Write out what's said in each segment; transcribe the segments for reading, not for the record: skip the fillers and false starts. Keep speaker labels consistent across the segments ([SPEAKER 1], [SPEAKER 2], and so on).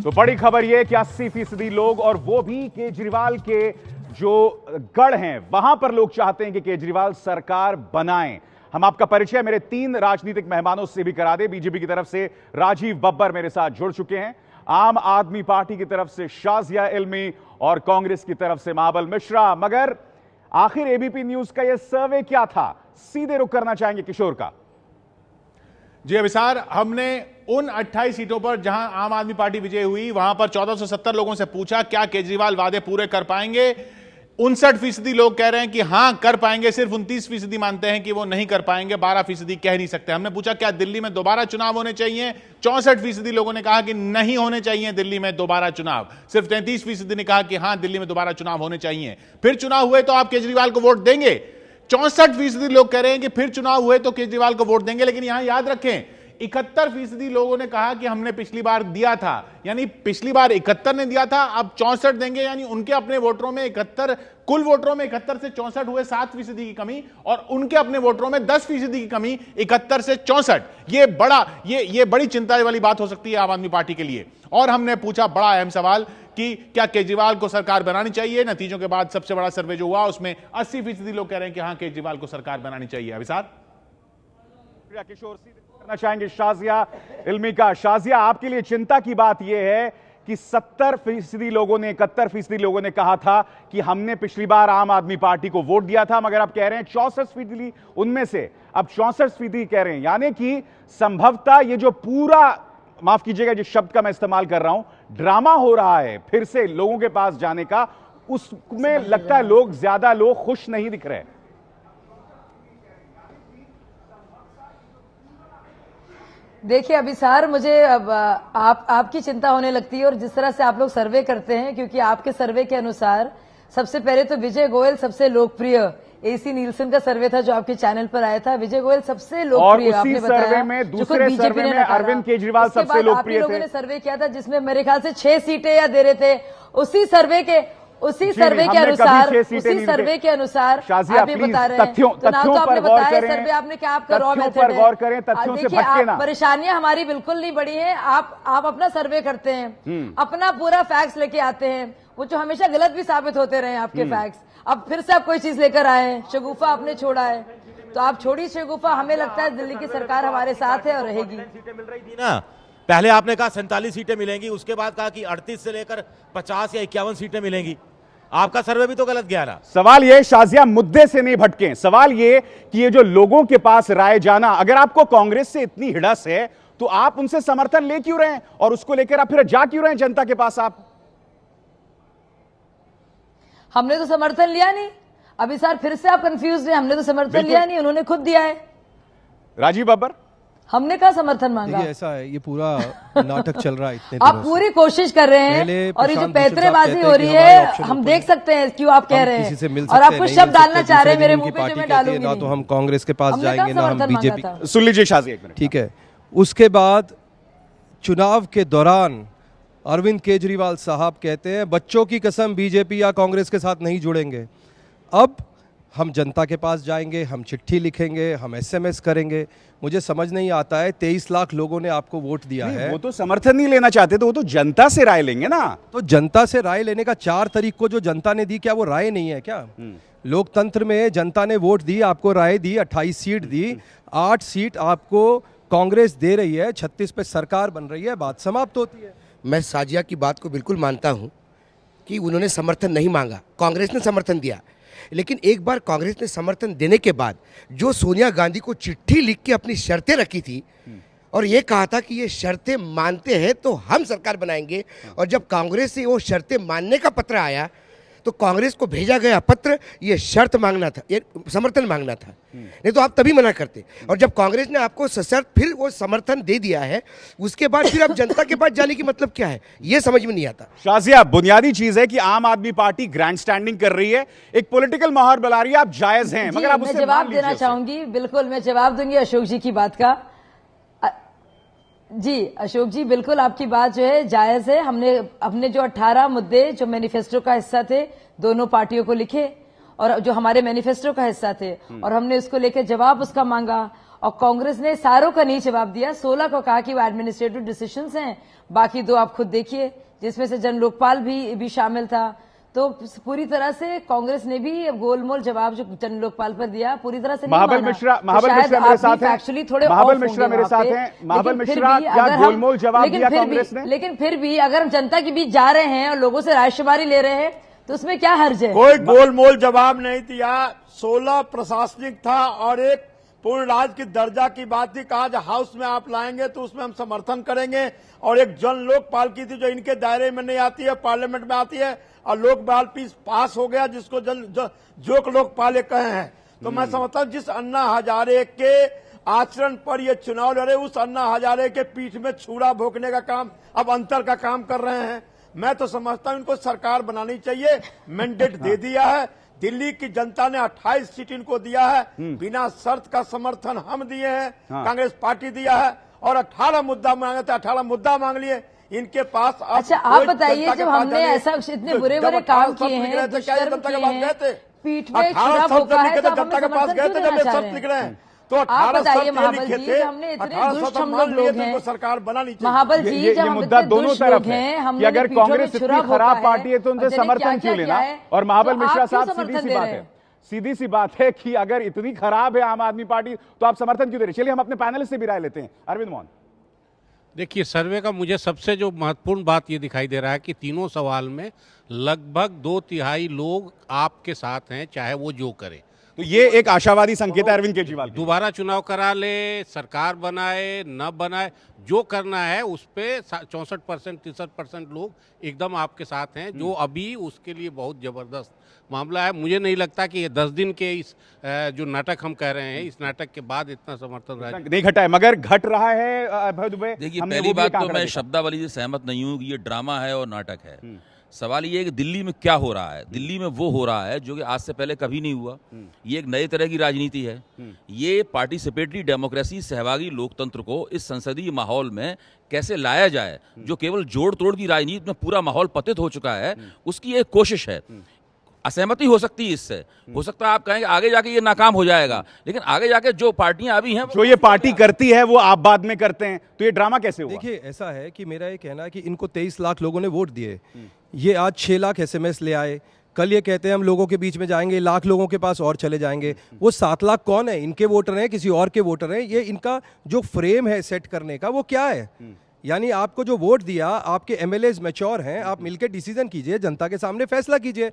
[SPEAKER 1] तो बड़ी खबर यह कि 80% लोग, और वो भी केजरीवाल के जो गढ़ हैं वहां पर लोग चाहते हैं कि केजरीवाल सरकार बनाएं। हम आपका परिचय मेरे 3 राजनीतिक मेहमानों से भी करा दें। बीजेपी की तरफ से राजीव बब्बर मेरे साथ जुड़ चुके हैं, आम आदमी पार्टी की तरफ से शाजिया इल्मी और कांग्रेस की तरफ से महाबल मिश्रा। मगर आखिर एबीपी न्यूज का यह सर्वे क्या था, सीधे रुख करना चाहेंगे किशोर का।
[SPEAKER 2] जी अभिसार, हमने उन 28 सीटों पर जहां आम आदमी पार्टी विजय हुई वहां पर 1470 लोगों से पूछा क्या केजरीवाल वादे पूरे कर पाएंगे। 59% लोग कह रहे हैं कि हां कर पाएंगे, सिर्फ 29% मानते हैं कि वो नहीं कर पाएंगे, 12% कह नहीं सकते। हमने पूछा क्या दिल्ली में दोबारा चुनाव होने चाहिए, 64% लोगों ने कहा कि नहीं होने चाहिए दिल्ली में दोबारा चुनाव, सिर्फ 33% ने कहा कि हां दिल्ली में दोबारा चुनाव होने चाहिए। फिर चुनाव हुए तो आप केजरीवाल को वोट देंगे, 64% लोग कह रहे हैं कि फिर चुनाव हुए तो केजरीवाल को वोट देंगे। लेकिन यहां याद रखें 71% लोगों ने कहा कि हमने पिछली बार दिया था, यानी पिछली बार 71 ने दिया था, अब 64 देंगे, यानी उनके अपने वोटरों में 71, कुल वोटरों में 71 से 64 हुए, 7% की कमी, और उनके अपने वोटरों में 10% की कमी, 71 से 64। ये बड़ी चिंता वाली बात हो सकती है आम आदमी पार्टी के लिए। और हमने पूछा बड़ा अहम सवाल कि क्या केजरीवाल को सरकार बनानी चाहिए। नतीजों के बाद सबसे बड़ा सर्वे जो हुआ उसमें 80% लोग कह रहे हैं कि हां केजरीवाल को सरकार बनानी चाहिए। अभिसार
[SPEAKER 1] किशोर करना चाहेंगे शाजिया इल्मी का। शाजिया, आपके लिए चिंता की बात यह है कि 70% लोगों ने, 71% लोगों ने कहा था कि हमने पिछली बार आम आदमी पार्टी को वोट दिया था, मगर अब कह रहे हैं 64% उनमें से अब 64% कह रहे हैं, यानी कि संभवतः ये जो पूरा, माफ कीजिएगा जिस शब्द का मैं इस्तेमाल कर रहा हूं, ड्रामा हो रहा है फिर से लोगों के पास जाने का, उसमें लगता है ज्यादा लोग खुश नहीं दिख रहे।
[SPEAKER 3] देखिए अभिसार, मुझे अब आपकी चिंता होने लगती है, और जिस तरह से आप लोग सर्वे करते हैं, क्योंकि आपके सर्वे के अनुसार सबसे पहले तो विजय गोयल सबसे लोकप्रिय, एसी नीलसन का सर्वे था जो आपके चैनल पर आया था, विजय गोयल सबसे लोकप्रिय, आपने बताया।
[SPEAKER 1] सर्वे में, दूसरे सर्वे में अरविंद केजरीवाल सबसे लोकप्रिय थे।
[SPEAKER 3] आप लोगों ने सर्वे किया था जिसमें मेरे ख्याल से 6 सीटें या दे रहे थे। उसी सर्वे के अनुसार आप ये बता रहे हैं,
[SPEAKER 1] तथ्यों पर गौर करें,
[SPEAKER 3] सर्वे आपने क्या, आपका रॉ मेथड
[SPEAKER 1] पर गौर करें, तथ्यों से भटके ना।
[SPEAKER 3] परेशानियां हमारी बिल्कुल नहीं बढ़ी है। आप अपना सर्वे करते हैं, अपना पूरा फैक्ट्स लेके आते हैं, वो जो हमेशा गलत भी साबित होते रहे आपके फैक्ट्स। अब फिर से आप कोई चीज लेकर आए हैं, शगुफा आपने छोड़ा है, तो आप छोड़ी शगुफा। हमें लगता है दिल्ली की सरकार हमारे साथ है और रहेगी।
[SPEAKER 4] सीटें मिल रही थी ना, पहले आपने कहा 47 सीटें मिलेंगी, उसके बाद कहा कि 38 से लेकर 50 या 51 सीटें मिलेंगी। आपका सर्वे भी तो गलत गया ना।
[SPEAKER 1] सवाल ये शाजिया, मुद्दे से नहीं भटके, सवाल ये कि ये जो लोगों के पास राय जाना, अगर आपको कांग्रेस से इतनी हिड़स है तो आप उनसे समर्थन ले क्यों रहे हैं, और उसको लेकर आप फिर जा क्यों रहे हैं जनता के पास। आप,
[SPEAKER 3] हमने तो समर्थन लिया नहीं। अभी सर फिर से आप कंफ्यूज हैं, हमने तो समर्थन लिया नहीं, उन्होंने खुद दिया है।
[SPEAKER 1] राजीव बब्बर,
[SPEAKER 3] हमने कहा समर्थन मांगा।
[SPEAKER 5] ऐसा है, ये पूरा नाटक चल रहा है इतने
[SPEAKER 3] आप पूरी कोशिश कर रहे हैं, और ये जो पैतरेबाजी हो रही है हम देख सकते हैं क्यों आप कह रहे हैं, और आप कुछ शब्द डालना चाह रहे हैं मेरे मुंह पे जो मैं डालूंगी
[SPEAKER 5] ना। तो हम कांग्रेस के पास जाएंगे ना हम बीजेपी।
[SPEAKER 1] सुन लीजिए शाजी एक मिनट,
[SPEAKER 5] ठीक है। उसके बाद चुनाव के दौरान अरविंद केजरीवाल साहब कहते हैं बच्चों की कसम बीजेपी या कांग्रेस के साथ नहीं जुड़ेंगे। अब हम जनता के पास जाएंगे, हम चिट्ठी लिखेंगे, हम एसएमएस करेंगे। मुझे समझ नहीं आता है, 23 लाख लोगों ने आपको वोट दिया है।
[SPEAKER 1] वो तो समर्थन नहीं लेना चाहते, तो वो तो जनता से राय लेंगे ना।
[SPEAKER 5] तो जनता से राय लेने का 4 तारीख को जो जनता ने दी, क्या वो राय नहीं है क्या? लोकतंत्र में जनता ने वोट दी, आपको राय दी, 28 सीट दी, 8 सीट आपको कांग्रेस दे रही है, 36 पे सरकार बन रही है, बात समाप्त होती है।
[SPEAKER 6] मैं साजिया की बात को बिल्कुल मानता हूं कि उन्होंने समर्थन नहीं मांगा, कांग्रेस ने समर्थन दिया। लेकिन एक बार कांग्रेस ने समर्थन देने के बाद जो सोनिया गांधी को चिट्ठी लिख के अपनी शर्तें रखी थी और ये कहा था कि ये शर्तें मानते हैं तो हम सरकार बनाएंगे, और जब कांग्रेस से वो शर्तें मानने का पत्र आया तो कांग्रेस को भेजा गया पत्र ये शर्त मांगना था, ये समर्थन मांगना था, नहीं तो आप तभी मना करते। और जब कांग्रेस ने आपको सशर्त फिर वो समर्थन दे दिया है, उसके बाद फिर आप जनता के पास जाने की मतलब क्या है, ये समझ में नहीं आता।
[SPEAKER 1] शाजिया, बुनियादी चीज है कि आम आदमी पार्टी ग्रैंड स्टैंडिंग कर रही है, एक पॉलिटिकल माहौल बना रही है, आप जायज हैं, मगर आप उससे
[SPEAKER 3] जवाब देना चाहूंगी। बिल्कुल मैं जवाब दूंगी अशोक जी की बात का। जी अशोक जी, बिल्कुल आपकी बात जो है जायज है। हमने अपने जो 18 मुद्दे जो मैनिफेस्टो का हिस्सा थे दोनों पार्टियों को लिखे, और जो हमारे मैनिफेस्टो का हिस्सा थे, और हमने उसको लेकर जवाब उसका मांगा, और कांग्रेस ने सारों का नहीं जवाब दिया। 16 को कहा कि वो एडमिनिस्ट्रेटिव डिसीजंस हैं, बाकी 2 आप खुद देखिए, जिसमें से जन लोकपाल भी शामिल था। तो पूरी तरह से कांग्रेस ने भी गोलमोल जवाब जो जन लोकपाल पर दिया पूरी तरह से
[SPEAKER 1] महाबल मिश्रा मेरे साथ हैं।
[SPEAKER 3] एक्चुअली थोड़े
[SPEAKER 1] महाबल मिश्रा मेरे साथ हैं। महाबल मिश्रा, क्या गोलमोल जवाब दिया कांग्रेस ने?
[SPEAKER 3] लेकिन फिर भी अगर हम जनता के बीच जा रहे हैं और लोगों से रायशुमारी ले रहे हैं तो उसमें क्या हर्ज है?
[SPEAKER 7] कोई गोलमोल जवाब नहीं दिया। 16 प्रशासनिक था और एक पूर्ण राज्य की दर्जा की बात थी। कहा जो हाउस में आप लाएंगे तो उसमें हम समर्थन करेंगे, और एक जन लोकपाल की थी जो इनके दायरे में नहीं आती है, पार्लियामेंट में आती है, और लोकपाल पास हो गया जिसको जोक लोकपाल कहे हैं। तो मैं समझता हूं जिस अन्ना हजारे के आचरण पर ये चुनाव लड़े, उस अन्ना हजारे के पीठ में छुरा भोंकने का काम अब अंतर का काम कर रहे हैं। मैं तो समझता हूं इनको सरकार बनानी चाहिए। मैंडेट दे दिया है, दिल्ली की जनता ने 28 सीट इनको दिया है, बिना शर्त का समर्थन हम दिए हैं, कांग्रेस पार्टी दिया है, और 18 मुद्दा मांगे थे, 18 मुद्दा मांग लिए इनके पास।
[SPEAKER 3] अच्छा आप बताइए, जब हमने ऐसा इतने बुरे बुरे काम किए हैं, दुष्कर्म किए हैं, पीठ में छुरा भोंका है, तो
[SPEAKER 7] जनता के पास गए थे जब ये शर्त निकले हैं। तो
[SPEAKER 3] आप बताइए महाबल जी, हमने इतने दुष्ट हम लोग हैं,
[SPEAKER 7] सरकार बनानी चाहिए।
[SPEAKER 3] महाबल जी
[SPEAKER 1] ये मुद्दा दोनों तरफ है कि अगर कांग्रेस इतनी खराब पार्टी है तो उनसे समर्थन क्यों लेना? और महाबल मिश्रा साहब, सीधी सी बात है कि अगर इतनी खराब है आम आदमी पार्टी तो आप समर्थन क्यों दे रहे? चलिए हम अपने पैनलिस्ट से भी राय लेते हैं। अरविंद मोहन,
[SPEAKER 8] देखिए, सर्वे का मुझे सबसे जो महत्वपूर्ण बात ये दिखाई दे रहा है कि तीनों सवाल में लगभग 2/3 लोग आपके साथ हैं, चाहे वो जो करे।
[SPEAKER 1] तो ये एक आशावादी संकेत है अरविंद केजरीवाल।
[SPEAKER 8] दोबारा चुनाव करा ले, सरकार बनाए न बनाए, जो करना है उस पे 64% 63% लोग एकदम आपके साथ हैं, जो अभी उसके लिए बहुत जबरदस्त मामला है। मुझे नहीं लगता कि ये 10 दिन के इस जो नाटक हम कह रहे हैं, इस नाटक के बाद इतना समर्थन
[SPEAKER 1] नहीं घटा है, मगर घट रहा है अभय दुबे।
[SPEAKER 9] देखिए, पहली बात तो मैं शब्दावली से सहमत नहीं हूँ कि ये ड्रामा है और नाटक है। सवाल ये है कि दिल्ली में क्या हो रहा है। दिल्ली में वो हो रहा है जो कि आज से पहले कभी नहीं हुआ। ये एक नए तरह की राजनीति है। ये पार्टिसिपेटरी डेमोक्रेसी, सहभागी लोकतंत्र को इस संसदीय माहौल में कैसे लाया जाए, जो केवल जोड़ तोड़ की राजनीति में पूरा माहौल पतित हो चुका है, उसकी एक कोशिश है। असहमति हो सकती है इससे, हो सकता है आप कहेंगे आगे जाके ये नाकाम हो जाएगा, लेकिन आगे जाके जो पार्टियां अभी हैं,
[SPEAKER 1] जो ये पार्टी करती है वो आप बाद में करते हैं, तो ये ड्रामा कैसे हुआ?
[SPEAKER 5] देखिए, ऐसा है कि मेरा ये कहना है कि इनको 23 लाख लोगों ने वोट दिए। ये आज 6 लाख SMS ले आए, कल ये कहते हैं हम लोगों के बीच में जाएंगे, लाख लोगों के पास और चले जाएंगे। वो 7 लाख कौन है? इनके वोटर हैं, किसी और के वोटर हैं? ये इनका जो फ्रेम है सेट करने का, वो क्या है? यानी आपको जो वोट दिया, आपके MLAs मैच्योर हैं, आप मिलकर डिसीजन कीजिए, जनता के सामने फैसला कीजिए।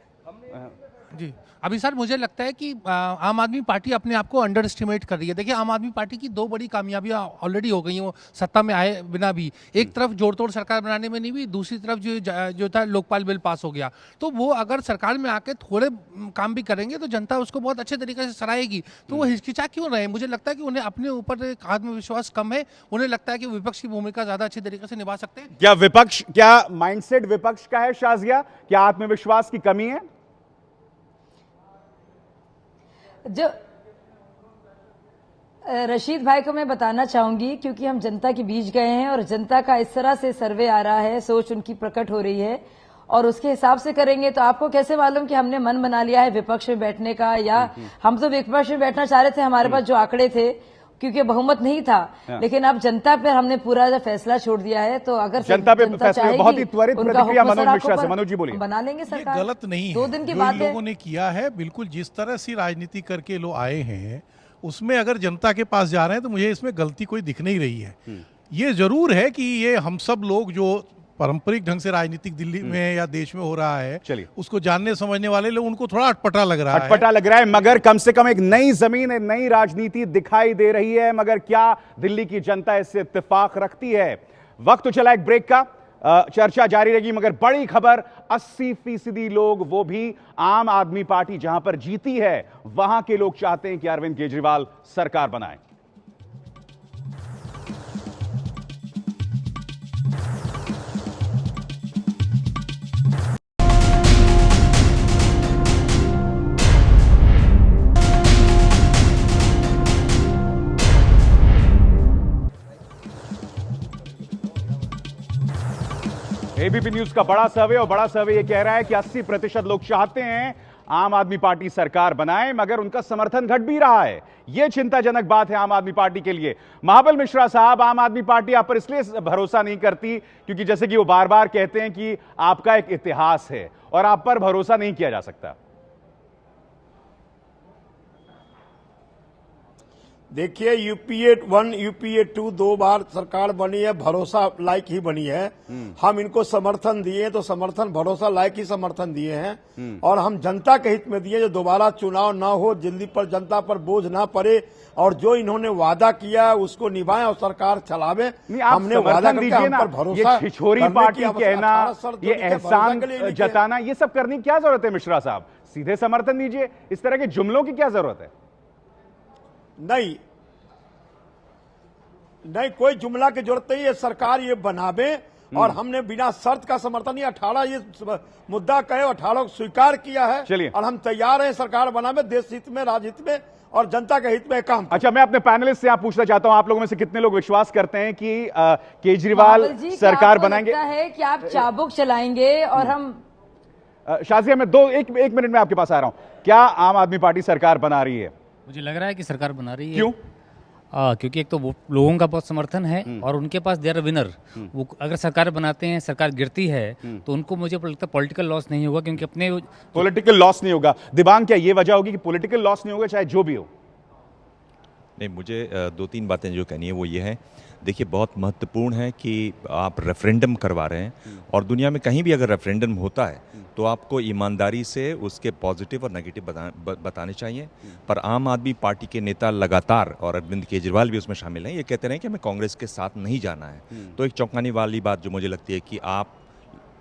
[SPEAKER 10] जी, अभी सर मुझे लगता है कि आम आदमी पार्टी अपने आप को अंडर एस्टिमेट कर रही है। देखिए, आम आदमी पार्टी की 2 बड़ी कामयाबियां ऑलरेडी हो गई हैं, वो सत्ता में आए बिना भी। एक तरफ जोड़ तोड़ सरकार बनाने में नहीं हुई, दूसरी तरफ जो था लोकपाल बिल पास हो गया। तो वो अगर सरकार में आके थोड़े काम भी करेंगे तो जनता उसको बहुत अच्छे तरीके से सराहेगी। तो वो हिचकिचा क्यों रहे? मुझे लगता है कि उन्हें अपने ऊपर एक आत्मविश्वास कम है। उन्हें लगता है कि विपक्ष की भूमिका ज्यादा अच्छी तरीके से निभा सकते हैं।
[SPEAKER 1] क्या माइंडसेट विपक्ष का है शाजिया? क्या आत्मविश्वास की कमी है?
[SPEAKER 3] जो रशीद भाई को मैं बताना चाहूंगी, क्योंकि हम जनता के बीच गए हैं और जनता का इस तरह से सर्वे आ रहा है, सोच उनकी प्रकट हो रही है, और उसके हिसाब से करेंगे तो आपको कैसे मालूम कि हमने मन बना लिया है विपक्ष में बैठने का, या हम तो विपक्ष में बैठना चाह रहे थे। हमारे पास जो आंकड़े थे, क्योंकि बहुमत नहीं था, लेकिन अब जनता पर हमने पूरा फैसला छोड़ दिया है। तो अगर
[SPEAKER 1] जनता पे फैसला, बहुत ही त्वरित प्रतिक्रिया मनोज मिश्रा से। मनोज जी बोलिए।
[SPEAKER 3] बना लेंगे सरकार,
[SPEAKER 11] गलत नहीं है,
[SPEAKER 3] 2 दिन की
[SPEAKER 11] जो
[SPEAKER 3] बात
[SPEAKER 11] इन लोगों ने किया है। बिल्कुल जिस तरह से राजनीति करके लोग आए हैं, उसमें अगर जनता के पास जा रहे हैं तो मुझे इसमें गलती कोई दिख नहीं रही है। ये जरूर है कि ये हम सब लोग जो पारंपरिक ढंग से राजनीतिक दिल्ली में या देश में हो रहा है, चलिए उसको जानने समझने वाले लोग, उनको थोड़ा अटपटा लग रहा है,
[SPEAKER 1] मगर कम से कम एक नई जमीन, एक नई राजनीति दिखाई दे रही है। मगर क्या दिल्ली की जनता इससे इत्तेफाक रखती है? वक्त तो चला एक ब्रेक का, चर्चा जारी रहेगी, मगर बड़ी खबर, 80% लोग, वो भी आम आदमी पार्टी जहां पर जीती है, वहां के लोग चाहते हैं कि अरविंद केजरीवाल सरकार बनाए। एबीपी न्यूज का बड़ा सर्वे, और बड़ा सर्वे यह कह रहा है कि 80% लोग चाहते हैं आम आदमी पार्टी सरकार बनाए, मगर उनका समर्थन घट भी रहा है। यह चिंताजनक बात है आम आदमी पार्टी के लिए। महाबल मिश्रा साहब, आम आदमी पार्टी आप पर इसलिए भरोसा नहीं करती क्योंकि जैसे कि वो बार बार कहते हैं कि आपका एक इतिहास है और आप पर भरोसा नहीं किया जा सकता।
[SPEAKER 7] देखिए, यूपीए 1 यूपीए 2 दो बार सरकार बनी है, भरोसा लायक ही बनी है। हम इनको समर्थन दिए तो समर्थन भरोसा लायक ही समर्थन दिए हैं और हम जनता के हित में दिए, जो दोबारा चुनाव ना हो, दिल्ली पर जनता पर बोझ ना पड़े और जो इन्होंने वादा किया उसको निभाएं और सरकार चलावे। हमने वादा करके हम पर भरोसा,
[SPEAKER 1] ये छिछोरी पार्टी कहना, ये एहसान जताना, ये सब करने की क्या जरूरत है मिश्रा साहब? सीधे समर्थन दीजिए, इस तरह के जुमलों की क्या जरूरत है?
[SPEAKER 7] नहीं, कोई जुमला की जरूरत नहीं है। सरकार ये बनावे और हमने बिना शर्त का समर्थन, ये 18 ये मुद्दा कहे 18 को स्वीकार किया है।
[SPEAKER 1] चलिए,
[SPEAKER 7] और हम तैयार हैं सरकार बनावे, देश हित में, राजहित में और जनता के हित में काम।
[SPEAKER 1] अच्छा, मैं अपने पैनलिस्ट से आप पूछना चाहता हूं, आप लोगों में से कितने लोग विश्वास करते हैं कि केजरीवाल सरकार बनाएंगे?
[SPEAKER 3] है कि आप चाबुक चलाएंगे और हम
[SPEAKER 1] शाजिया, मैं एक मिनट में आपके पास आ रहा हूं। क्या आम आदमी पार्टी सरकार बना रही है?
[SPEAKER 12] मुझे लग रहा है कि सरकार बना रही है।
[SPEAKER 1] क्यों?
[SPEAKER 12] क्योंकि एक तो लोगों का बहुत समर्थन है और उनके पास देयर विनर। वो अगर सरकार बनाते हैं, सरकार गिरती है तो उनको मुझे लगता है पॉलिटिकल लॉस नहीं होगा, क्योंकि अपने
[SPEAKER 1] पॉलिटिकल लॉस नहीं होगा। दिबांग, क्या ये वजह होगी कि पॉलिटिकल लॉस नहीं होगा चाहे जो भी हो?
[SPEAKER 13] नहीं, मुझे दो तीन बातें जो कहनी है वो ये है। देखिए, बहुत महत्वपूर्ण है कि आप रेफरेंडम करवा रहे हैं और दुनिया में कहीं भी अगर रेफरेंडम होता है तो आपको ईमानदारी से उसके पॉजिटिव और नेगेटिव बताने चाहिए। पर आम आदमी पार्टी के नेता लगातार, और अरविंद केजरीवाल भी उसमें शामिल हैं, ये कहते रहे कि हमें कांग्रेस के साथ नहीं जाना है। तो एक चौंकाने वाली बात जो मुझे लगती है कि आप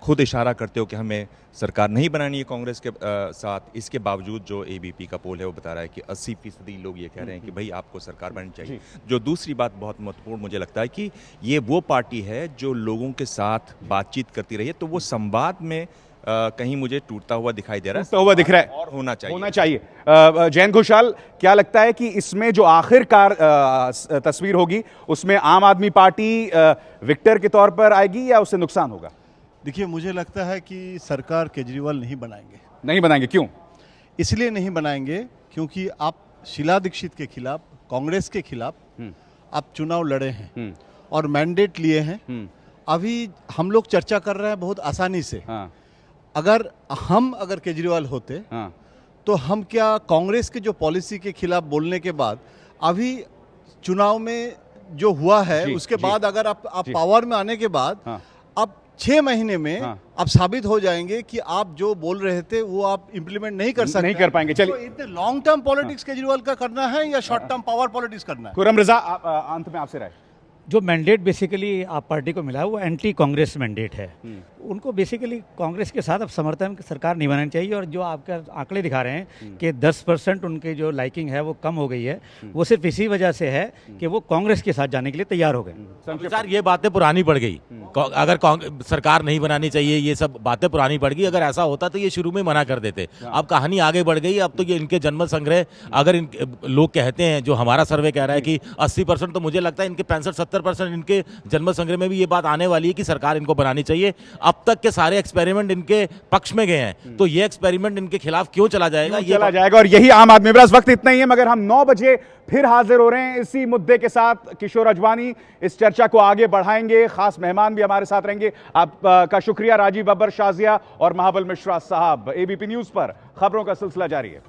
[SPEAKER 13] खुद इशारा करते हो कि हमें सरकार नहीं बनानी है कांग्रेस के साथ, इसके बावजूद जो एबीपी का पोल है वो बता रहा है कि 80% लोग ये कह रहे हैं कि भाई आपको सरकार बननी चाहिए। जो दूसरी बात बहुत महत्वपूर्ण मुझे लगता है कि ये वो पार्टी है जो लोगों के साथ बातचीत करती रही है, तो वो संवाद में कहीं मुझे टूटता हुआ दिखाई दे रहा है,
[SPEAKER 1] हुआ दिख रहा है,
[SPEAKER 13] और होना
[SPEAKER 1] चाहिए। जयंत घोषाल, क्या लगता है कि इसमें जो आखिरकार तस्वीर होगी उसमें आम आदमी पार्टी विक्टर के तौर पर आएगी या उससे नुकसान होगा?
[SPEAKER 14] देखिए, मुझे लगता है कि सरकार केजरीवाल नहीं
[SPEAKER 1] बनाएंगे। क्यों?
[SPEAKER 14] इसलिए नहीं बनाएंगे क्योंकि आप शीला दीक्षित के खिलाफ, कांग्रेस के खिलाफ आप चुनाव लड़े हैं और मैंडेट लिए हैं। अभी हम लोग चर्चा कर रहे हैं बहुत आसानी से। अगर केजरीवाल होते तो हम क्या कांग्रेस के जो पॉलिसी के खिलाफ बोलने के बाद, अभी चुनाव में जो हुआ है उसके बाद अगर आप पावर में आने के बाद अब 6 महीने में आप साबित हो जाएंगे कि आप जो बोल रहे थे वो आप इंप्लीमेंट नहीं कर सकते,
[SPEAKER 1] नहीं कर पाएंगे। चलिए,
[SPEAKER 14] तो इतने लॉन्ग टर्म पॉलिटिक्स केजरीवाल का करना है या शॉर्ट टर्म पावर पॉलिटिक्स करना है?
[SPEAKER 1] खुर्रम रजा, अंत में आपसे राय।
[SPEAKER 15] जो मैंडेट बेसिकली आप पार्टी को मिला है वो एंटी कांग्रेस मैंडेट है। उनको बेसिकली कांग्रेस के साथ अब समर्थन सरकार नहीं बनानी चाहिए। और जो आपका आंकड़े दिखा रहे हैं कि 10% उनके जो लाइकिंग है वो कम हो गई है, वो सिर्फ इसी वजह से है कि वो कांग्रेस के साथ जाने के लिए तैयार हो गए।
[SPEAKER 4] सर, ये बातें पुरानी पड़ गई। अगर सरकार नहीं बनानी चाहिए, ये सब बातें पुरानी पड़ गई। अगर ऐसा होता तो ये शुरू में मना कर देते। अब कहानी आगे बढ़ गई। अब तो ये इनके जनमत संग्रह, अगर लोग कहते हैं, जो हमारा सर्वे कह रहा है कि 80%, तो मुझे लगता है इनके 65-70% इनके जनमत संग्रह में भी ये बात आने वाली है कि सरकार इनको बनानी चाहिए। अब तक के सारे एक्सपेरिमेंट इनके पक्ष में गए हैं, तो ये एक्सपेरिमेंट इनके खिलाफ क्यों चला जाएगा?
[SPEAKER 1] और यही आम आदमी। बस वक्त इतना ही है, मगर हम 9 बजे फिर हाजिर हो रहे हैं इसी मुद्दे के साथ। किशोर अजवानी इस चर्चा को आगे बढ़ाएंगे, खास मेहमान भी हमारे साथ रहेंगे। आपका शुक्रिया राजीव बब्बर, शाजिया और महाबल मिश्रा साहब। एबीपी न्यूज पर खबरों का सिलसिला जारी है।